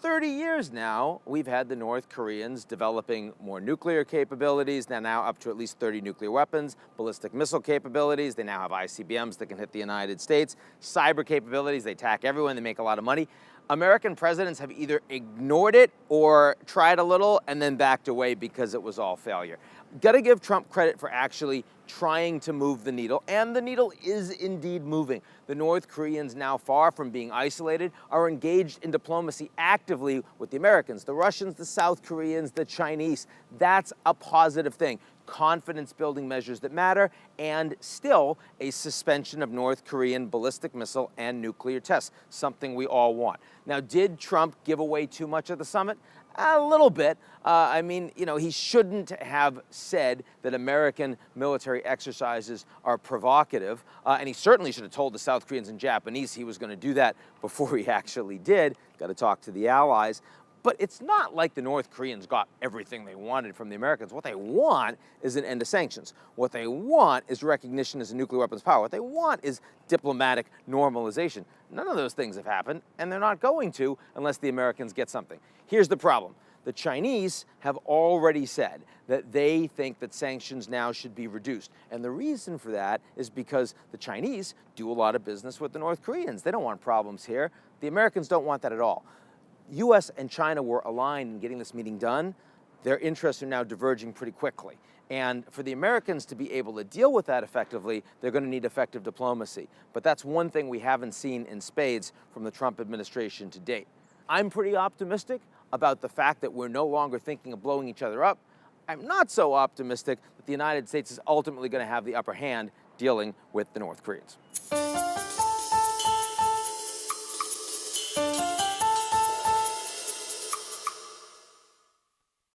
30 years now, we've had the North Koreans developing more nuclear capabilities. They're now up to at least 30 nuclear weapons, ballistic missile capabilities. They now have ICBMs that can hit the United States, cyber capabilities. They attack everyone. They make a lot of money. American presidents have either ignored it or tried a little and then backed away because it was all failure. Got to give Trump credit for actually trying to move the needle, and the needle is indeed moving. The North Koreans, now far from being isolated, are engaged in diplomacy actively with the Americans, the Russians, the South Koreans, the Chinese. That's a positive thing. Confidence-building measures that matter, and still a suspension of North Korean ballistic missile and nuclear tests, something we all want. Now, did Trump give away too much at the summit? A little bit. I mean, he shouldn't have said that American military exercises are provocative, and he certainly should have told the South Koreans and Japanese he was going to do that before he actually did. Got to talk to the allies. But it's not like the North Koreans got everything they wanted from the Americans. What they want is an end to sanctions. What they want is recognition as a nuclear weapons power. What they want is diplomatic normalization. None of those things have happened, and they're not going to unless the Americans get something. Here's the problem. The Chinese have already said that they think that sanctions now should be reduced. And the reason for that is because the Chinese do a lot of business with the North Koreans. They don't want problems here. The Americans don't want that at all. U.S. and China were aligned in getting this meeting done. Their interests are now diverging pretty quickly. And for the Americans to be able to deal with that effectively, they're going to need effective diplomacy. But that's one thing we haven't seen in spades from the Trump administration to date. I'm pretty optimistic about the fact that we're no longer thinking of blowing each other up. I'm not so optimistic that the United States is ultimately going to have the upper hand dealing with the North Koreans.